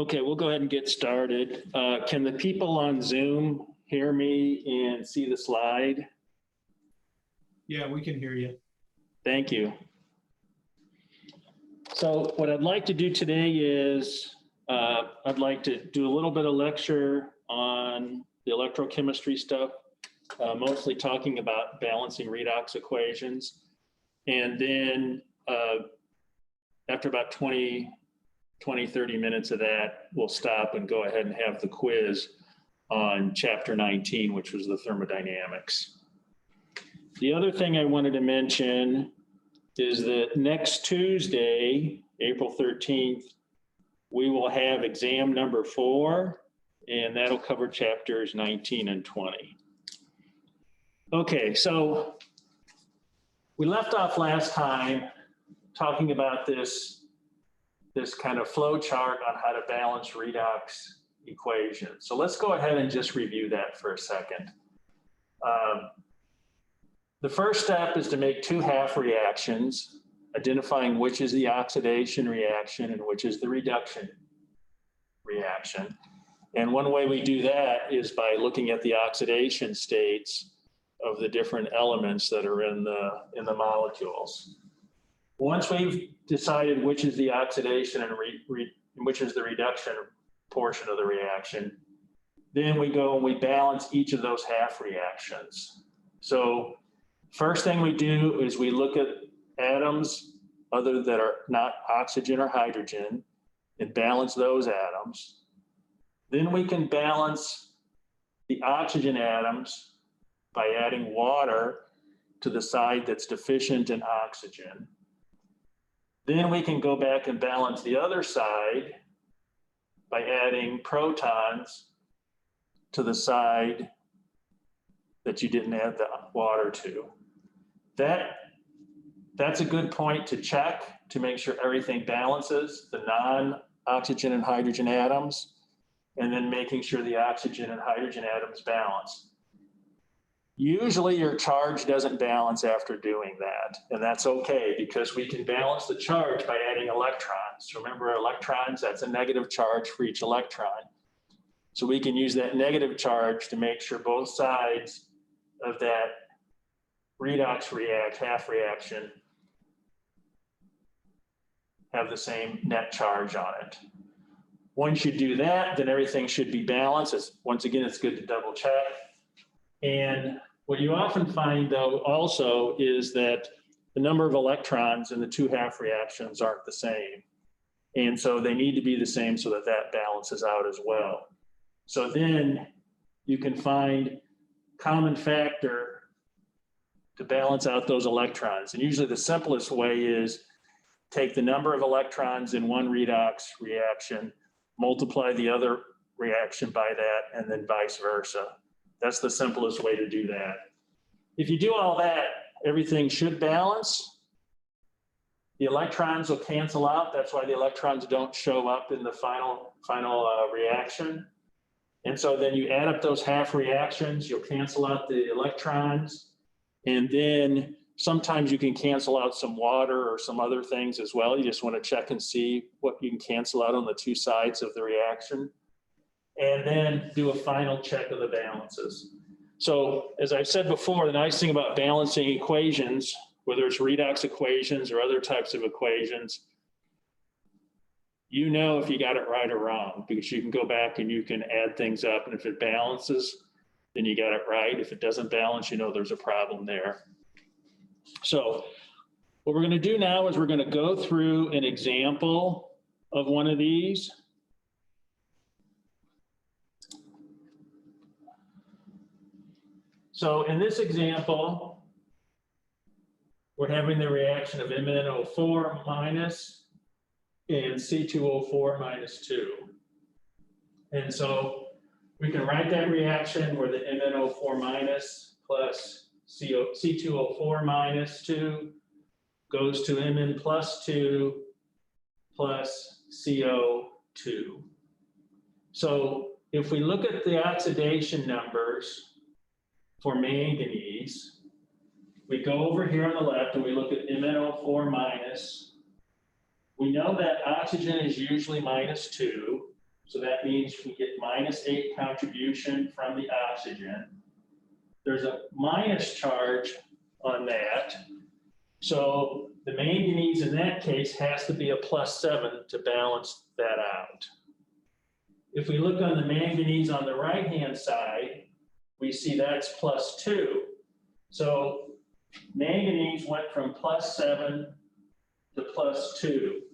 Okay, we'll go ahead and get started. Can the people on Zoom hear me and see the slide? Yeah, we can hear you. Thank you. So what I'd like to do today is I'd like to do a little bit of lecture on the electrochemistry stuff, mostly talking about balancing redox equations. And then after about 20, 30 minutes of that, we'll stop and go ahead and have the quiz on chapter 19, which was the thermodynamics. The other thing I wanted to mention is that next Tuesday, April 13th, we will have exam number 4, and that'll cover chapters 19 and 20. Okay, so we left off last time talking about this kind of flow chart on how to balance redox equations. So let's go ahead and just review that for a second. The first step is to make 2 half reactions, identifying which is the oxidation reaction and which is the reduction reaction. And one way we do that is by looking at the oxidation states of the different elements that are in the molecules. Once we've decided which is the oxidation and which is the reduction portion of the reaction, then we go and we balance each of those half reactions. So first thing we do is we look at atoms other that are not oxygen or hydrogen and balance those atoms. Then we can balance the oxygen atoms by adding water to the side that's deficient in oxygen. Then we can go back and balance the other side by adding protons to the side that you didn't add the water to. That's a good point to check to make sure everything balances, the non-oxygen and hydrogen atoms, and then making sure the oxygen and hydrogen atoms balance. Usually your charge doesn't balance after doing that, and that's okay because we can balance the charge by adding electrons. Remember, electrons, that's a negative charge for each electron. So we can use that negative charge to make sure both sides of that redox half reaction have the same net charge on it. Once you do that, then everything should be balanced. Once again, it's good to double check. And what you often find though also is that the number of electrons in the 2 half reactions aren't the same. And so they need to be the same so that that balances out as well. So then you can find common factor to balance out those electrons. And usually the simplest way is take the number of electrons in one redox reaction, multiply the other reaction by that, and then vice versa. That's the simplest way to do that. If you do all that, everything should balance. The electrons will cancel out. That's why the electrons don't show up in the final reaction. And so then you add up those half reactions, you'll cancel out the electrons, and then sometimes you can cancel out some water or some other things as well. You just want to check and see what you can cancel out on the 2 sides of the reaction, and then do a final check of the balances. So as I've said before, the nice thing about balancing equations, whether it's redox equations or other types of equations, you know if you got it right or wrong, because you can go back and you can add things up, and if it balances, then you got it right. If it doesn't balance, you know there's a problem there. So what we're going to do now is we're going to go through an example of one of these. So in this example, we're having the reaction of MnO4 minus and C2O4 minus 2. And so we can write that reaction where the MnO4 minus plus C2O4 minus 2 goes to Mn plus 2 plus CO2. So if we look at the oxidation numbers for manganese, we go over here on the left and we look at MnO4 minus. We know that oxygen is usually -2. So that means we get -8 contribution from the oxygen. There's a minus charge on that. So the manganese in that case has to be a +7 to balance that out. If we look on the manganese on the right-hand side, we see that's +2. So manganese went from +7 to +2.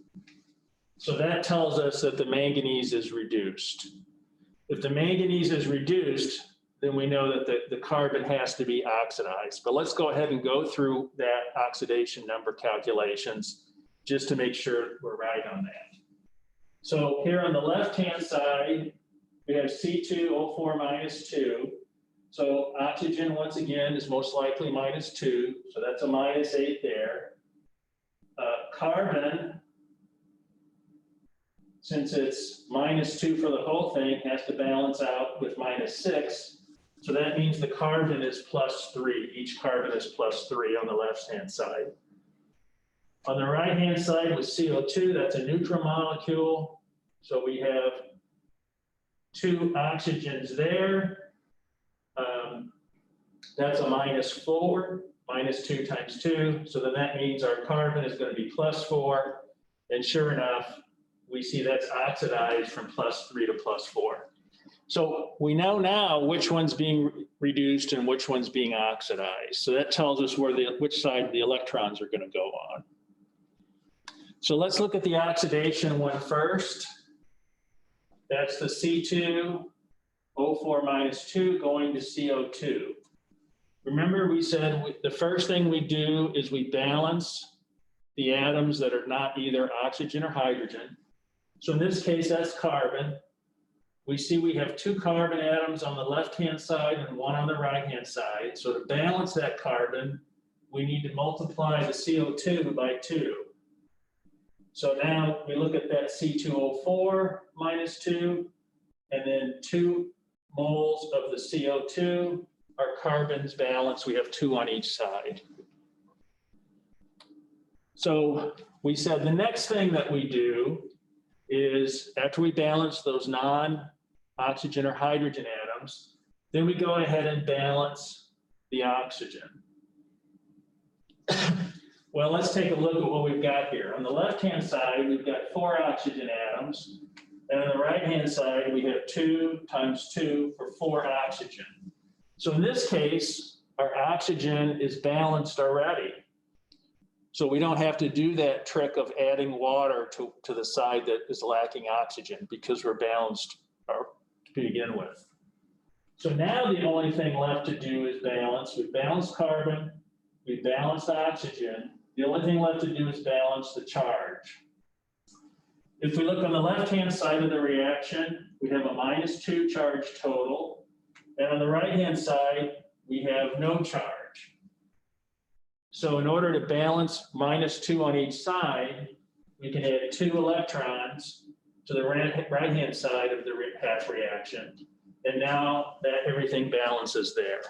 So that tells us that the manganese is reduced. If the manganese is reduced, then we know that the carbon has to be oxidized. But let's go ahead and go through that oxidation number calculations just to make sure we're right on that. So here on the left-hand side, we have C2O4 -2. So oxygen, once again, is most likely -2. So that's a -8 there. Carbon, since it's -2 for the whole thing, has to balance out with -6. So that means the carbon is +3. Each carbon is +3 on the left-hand side. On the right-hand side with CO2, that's a neutral molecule. So we have 2 oxygens there. That's a -4, -2 times 2. So then that means our carbon is going to be +4. And sure enough, we see that's oxidized from +3 to +4. So we know now which one's being reduced and which one's being oxidized. So that tells us which side the electrons are going to go on. So let's look at the oxidation one first. That's the C2O4 -2 going to CO2. Remember we said the first thing we do is we balance the atoms that are not either oxygen or hydrogen. So in this case, that's carbon. We see we have 2 carbon atoms on the left-hand side and 1 on the right-hand side. So to balance that carbon, we need to multiply the CO2 by 2. So now we look at that C2O4 -2, and then 2 moles of the CO2. Our carbons balance, we have 2 on each side. So we said the next thing that we do is after we balance those non-oxygen or hydrogen atoms, then we go ahead and balance the oxygen. Well, let's take a look at what we've got here. On the left-hand side, we've got 4 oxygen atoms. And on the right-hand side, we have 2 times 2 for 4 oxygen. So in this case, our oxygen is balanced already. So we don't have to do that trick of adding water to the side that is lacking oxygen because we're balanced to begin with. So now the only thing left to do is balance. We've balanced carbon, we've balanced oxygen. The only thing left to do is balance the charge. If we look on the left-hand side of the reaction, we have a -2 charge total. And on the right-hand side, we have no charge. So in order to balance -2 on each side, we can add 2 electrons to the right-hand side of the half reaction. And now that everything balances there.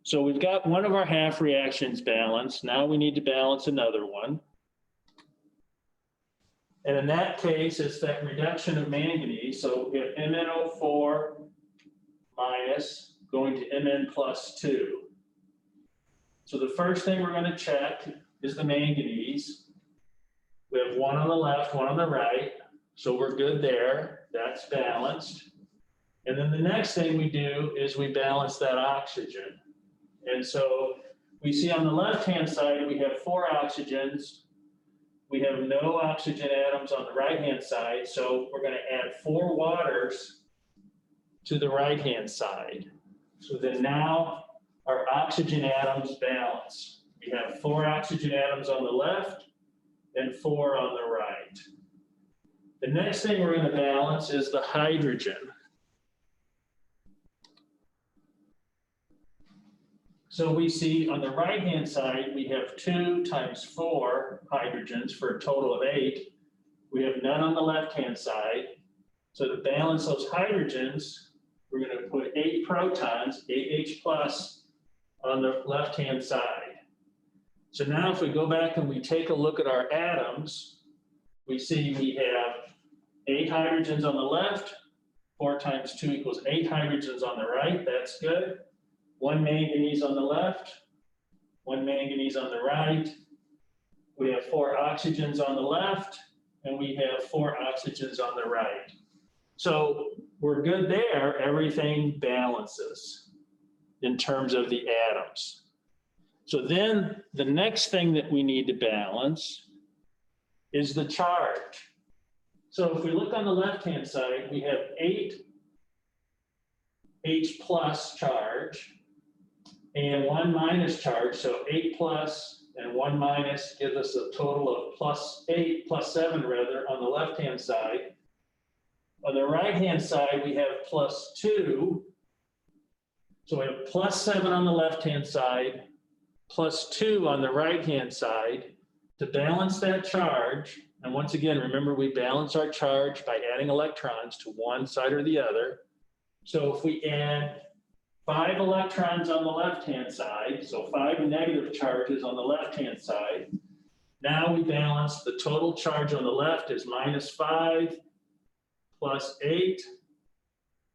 So we've got one of our half reactions balanced. Now we need to balance another one. And in that case, it's that reduction of manganese. So we have MnO4 minus going to Mn plus 2. So the first thing we're going to check is the manganese. We have 1 on the left, 1 on the right. So we're good there. That's balanced. And then the next thing we do is we balance that oxygen. And so we see on the left-hand side, we have 4 oxygens. We have no oxygen atoms on the right-hand side. So we're going to add 4 waters to the right-hand side. So then now our oxygen atoms balance. We have 4 oxygen atoms on the left and 4 on the right. The next thing we're going to balance is the hydrogen. So we see on the right-hand side, we have 2 times 4 hydrogens for a total of 8. We have none on the left-hand side. So to balance those hydrogens, we're going to put 8 protons, 8H plus, on the left-hand side. So now if we go back and we take a look at our atoms, we see we have 8 hydrogens on the left, 4 times 2 equals 8 hydrogens on the right, that's good. 1 manganese on the left, 1 manganese on the right. We have 4 oxygens on the left, and we have 4 oxygens on the right. So we're good there, everything balances in terms of the atoms. So then the next thing that we need to balance is the charge. So if we look on the left-hand side, we have 8 H plus charge and 1 minus charge. So 8 plus and 1 minus gives us a total of +7 rather on the left-hand side. On the right-hand side, we have +2. So we have +7 on the left-hand side, +2 on the right-hand side to balance that charge. And once again, remember, we balance our charge by adding electrons to one side or the other. So if we add 5 electrons on the left-hand side, so 5 negative charges on the left-hand side, now we balance the total charge on the left is -5 plus 8.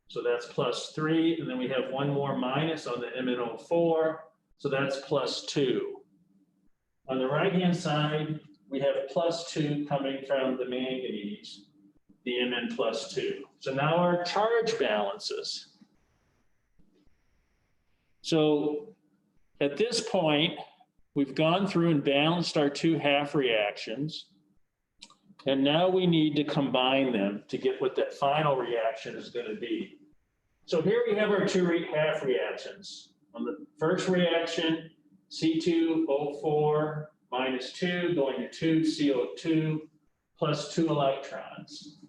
So that's +3, and then we have 1 more minus on the MnO4, so that's +2. On the right-hand side, we have +2 coming from the manganese, the Mn +2. So now our charge balances. So at this point, we've gone through and balanced our 2 half reactions. And now we need to combine them to get what that final reaction is going to be. So here we have our 2 half reactions. On the first reaction, C2O4 minus 2 going to 2 CO2 plus 2 electrons.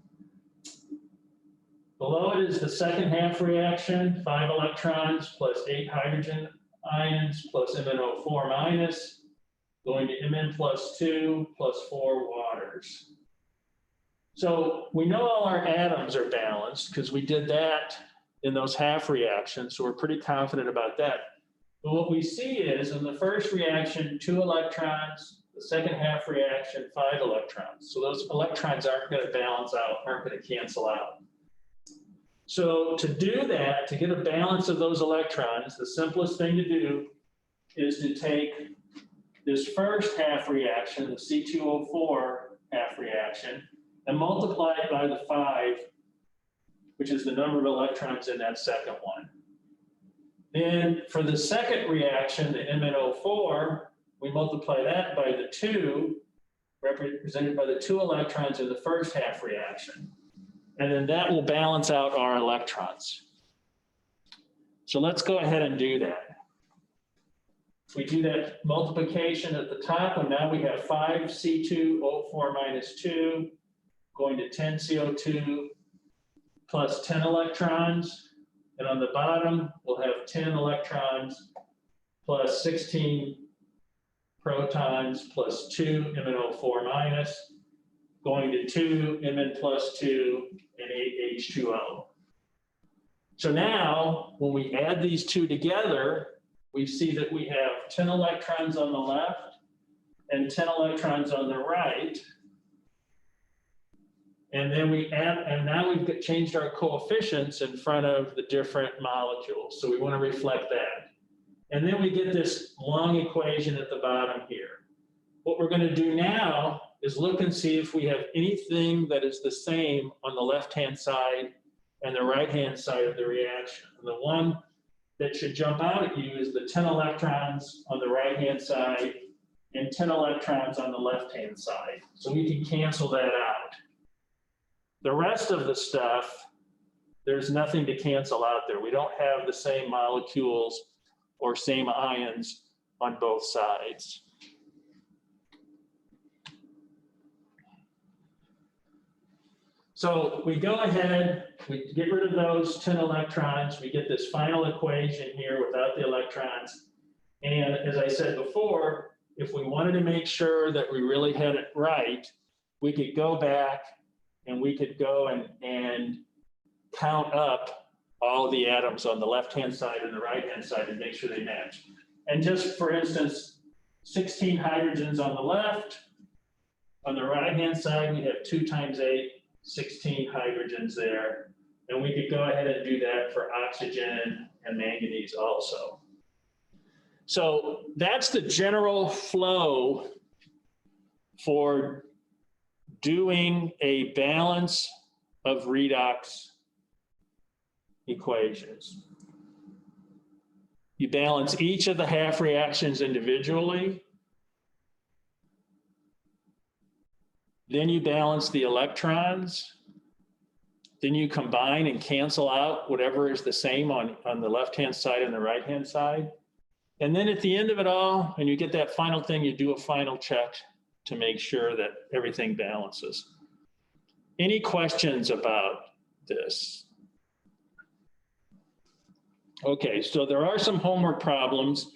Below it is the second half reaction, 5 electrons plus 8 hydrogen ions plus MnO4 minus going to Mn +2 plus 4 waters. So we know all our atoms are balanced because we did that in those half reactions, so we're pretty confident about that. But what we see is in the first reaction, 2 electrons, the second half reaction, 5 electrons. So those electrons aren't going to balance out, aren't going to cancel out. So to do that, to get a balance of those electrons, the simplest thing to do is to take this first half reaction, the C2O4 half reaction, and multiply it by the 5, which is the number of electrons in that second one. Then for the second reaction, the MnO4, we multiply that by the 2, represented by the 2 electrons in the first half reaction. And then that will balance out our electrons. So let's go ahead and do that. If we do that multiplication at the top, and now we have 5 C2O4 minus 2 going to 10 CO2 plus 10 electrons. And on the bottom, we'll have 10 electrons plus 16 protons plus 2 MnO4 minus going to 2 Mn +2 and 8 H2O. So now, when we add these 2 together, we see that we have 10 electrons on the left and 10 electrons on the right. And then we add, and now we've changed our coefficients in front of the different molecules. So we want to reflect that. And then we get this long equation at the bottom here. What we're going to do now is look and see if we have anything that is the same on the left-hand side and the right-hand side of the reaction. And the one that should jump out at you is the 10 electrons on the right-hand side and 10 electrons on the left-hand side. So we can cancel that out. The rest of the stuff, there's nothing to cancel out there. We don't have the same molecules or same ions on both sides. So we go ahead, we get rid of those 10 electrons, we get this final equation here without the electrons. And as I said before, if we wanted to make sure that we really had it right, we could go back and we could go and count up all the atoms on the left-hand side and the right-hand side and make sure they match. And just for instance, 16 hydrogens on the left. On the right-hand side, we have 2 times 8 16 hydrogens there. And we could go ahead and do that for oxygen and manganese also. So that's the general flow for doing a balance of redox equations. You balance each of the half reactions individually. Then you balance the electrons. Then you combine and cancel out whatever is the same on the left-hand side and the right-hand side. And then at the end of it all, and you get that final thing, you do a final check to make sure that everything balances. Any questions about this? Okay, so there are some homework problems,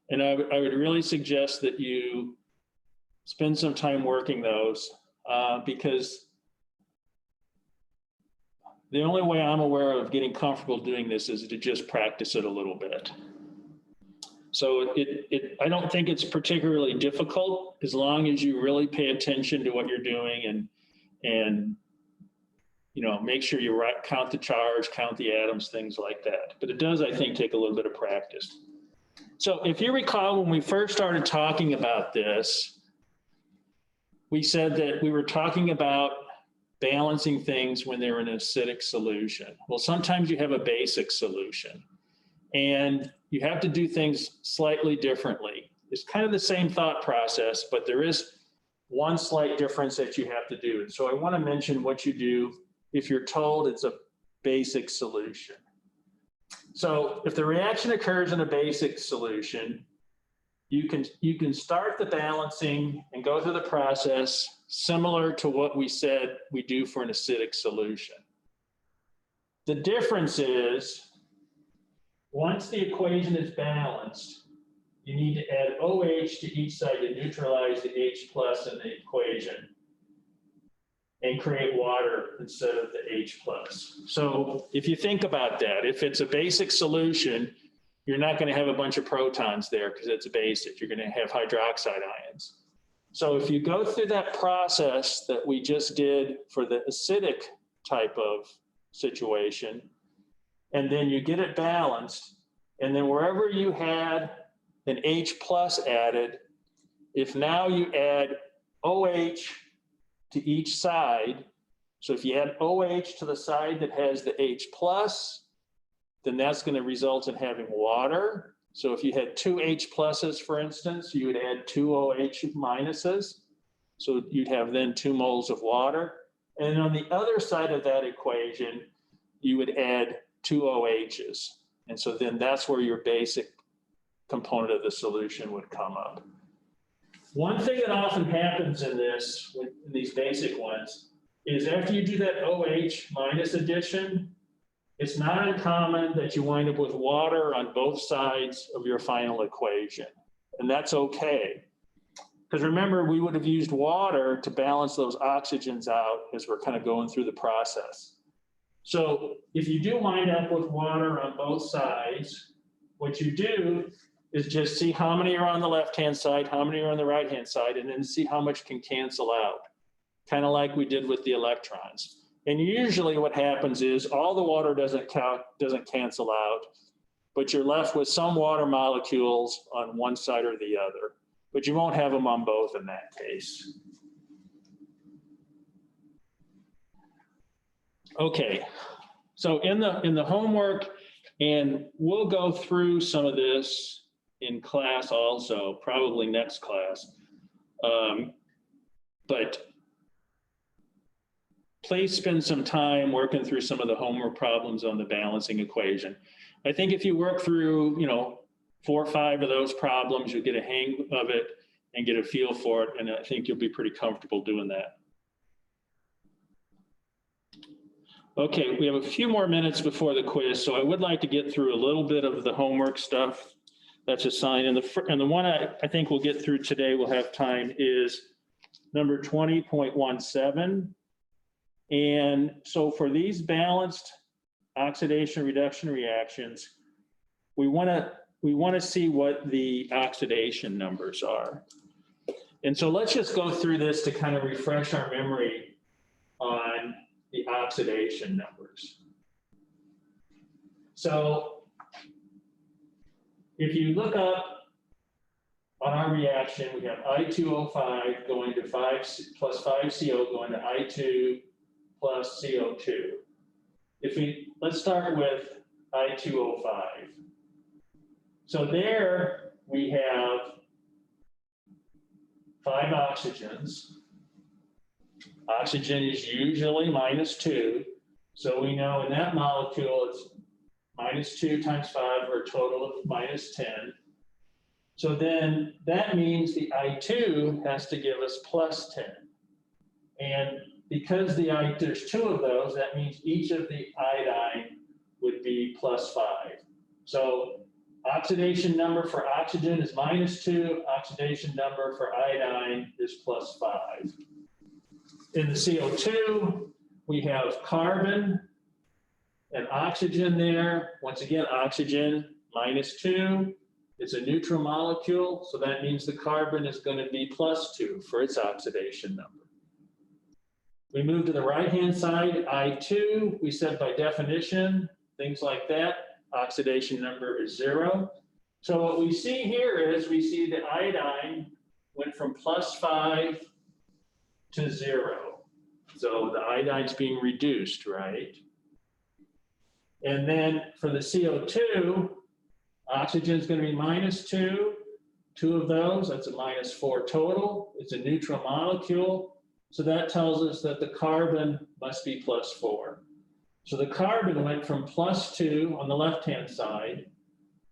and I would really suggest that you spend some time working those because the only way I'm aware of getting comfortable doing this is to just practice it a little bit. So I don't think it's particularly difficult as long as you really pay attention to what you're doing and you know, make sure you count the charge, count the atoms, things like that. But it does, I think, take a little bit of practice. So if you recall, when we first started talking about this, we said that we were talking about balancing things when they're in an acidic solution. Well, sometimes you have a basic solution and you have to do things slightly differently. It's kind of the same thought process, but there is one slight difference that you have to do. And so I want to mention what you do if you're told it's a basic solution. So if the reaction occurs in a basic solution, you can start the balancing and go through the process similar to what we said we do for an acidic solution. The difference is, once the equation is balanced, you need to add OH to each side to neutralize the H plus in the equation and create water instead of the H plus. So if you think about that, if it's a basic solution, you're not going to have a bunch of protons there because it's basic. You're going to have hydroxide ions. So if you go through that process that we just did for the acidic type of situation, and then you get it balanced, and then wherever you had an H plus added, if now you add OH to each side, so if you add OH to the side that has the H plus, then that's going to result in having water. So if you had two H pluses, for instance, you would add two OH minuses. So you'd have then 2 moles of water. And on the other side of that equation, you would add 2 OHs. And so then that's where your basic component of the solution would come up. One thing that often happens in this, in these basic ones, is after you do that OH minus addition, it's not uncommon that you wind up with water on both sides of your final equation. And that's okay. Because remember, we would have used water to balance those oxygens out as we're kind of going through the process. So if you do wind up with water on both sides, what you do is just see how many are on the left-hand side, how many are on the right-hand side, and then see how much can cancel out, kind of like we did with the electrons. And usually what happens is all the water doesn't cancel out, but you're left with some water molecules on one side or the other, but you won't have them on both in that case. Okay, so in the homework, and we'll go through some of this in class also, probably next class, but please spend some time working through some of the homework problems on the balancing equation. I think if you work through, 4 or 5 of those problems, you'll get a hang of it and get a feel for it, and I think you'll be pretty comfortable doing that. Okay, we have a few more minutes before the quiz, so I would like to get through a little bit of the homework stuff that's assigned. And the one I think we'll get through today, we'll have time, is number 20.17. And so for these balanced oxidation reduction reactions, we want to see what the oxidation numbers are. And so let's just go through this to kind of refresh our memory on the oxidation numbers. So if you look up on our reaction, we have I2O5 going to 5 plus 5CO going to I2 plus CO2. Let's start with I2O5. So there we have 5 oxygens. Oxygen is usually -2. So we know in that molecule it's -2 times 5 or a total of -10. So then that means the I2 has to give us +10. And because there's 2 of those, that means each of the iodine would be +5. So oxidation number for oxygen is -2, oxidation number for iodine is +5. In the CO2, we have carbon and oxygen there. Once again, oxygen -2. It's a neutral molecule, so that means the carbon is going to be +2 for its oxidation number. We move to the right-hand side, I2, we said by definition, things like that, oxidation number is 0. So what we see here is we see the iodine went from +5 to 0. So the iodine's being reduced, right? And then for the CO2, oxygen is going to be -2. 2 of those, that's a -4 total. It's a neutral molecule. So that tells us that the carbon must be +4. So the carbon went from +2 on the left-hand side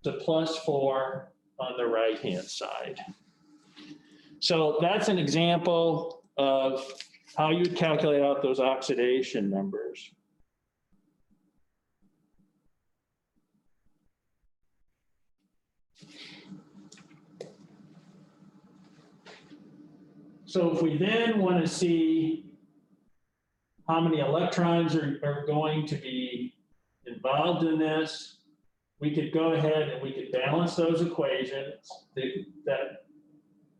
to +4 on the right-hand side. So that's an example of how you would calculate out those oxidation numbers. So if we then want to see how many electrons are going to be involved in this, we could go ahead and we could balance those equations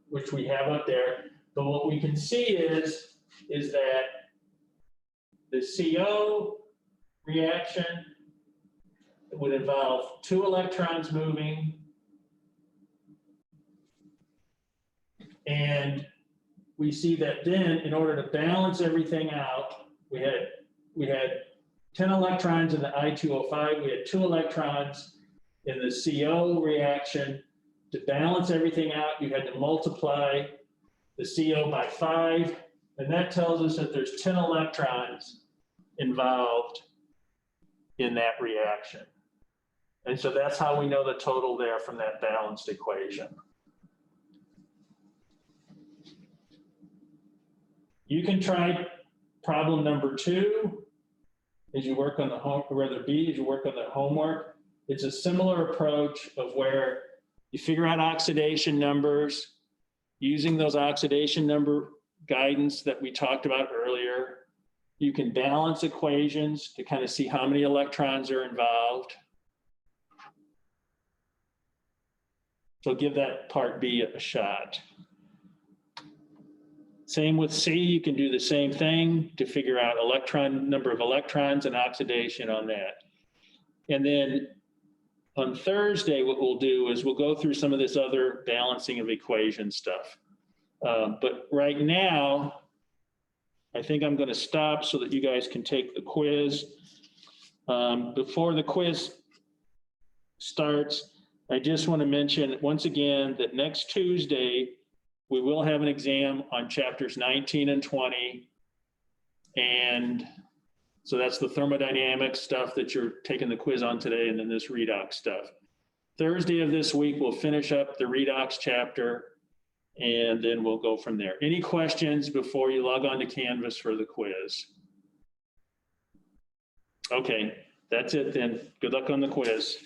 which we have up there. But what we can see is that the CO reaction would involve 2 electrons moving, and we see that then in order to balance everything out, we had 10 electrons in the I2O5, we had 2 electrons in the CO reaction. To balance everything out, you had to multiply the CO by 5, and that tells us that there's 10 electrons involved in that reaction. And so that's how we know the total there from that balanced equation. You can try problem number 2 as you work on the as you work on the homework. It's a similar approach of where you figure out oxidation numbers using those oxidation number guidance that we talked about earlier. You can balance equations to kind of see how many electrons are involved. So give that part B a shot. Same with C, you can do the same thing to figure out number of electrons and oxidation on that. And then on Thursday, what we'll do is we'll go through some of this other balancing of equation stuff. But right now, I think I'm going to stop so that you guys can take the quiz. Before the quiz starts, I just want to mention once again that next Tuesday, we will have an exam on chapters 19 and 20. And so that's the thermodynamics stuff that you're taking the quiz on today, and then this redox stuff. Thursday of this week, we'll finish up the redox chapter, and then we'll go from there. Any questions before you log on to Canvas for the quiz? Okay, that's it then. Good luck on the quiz.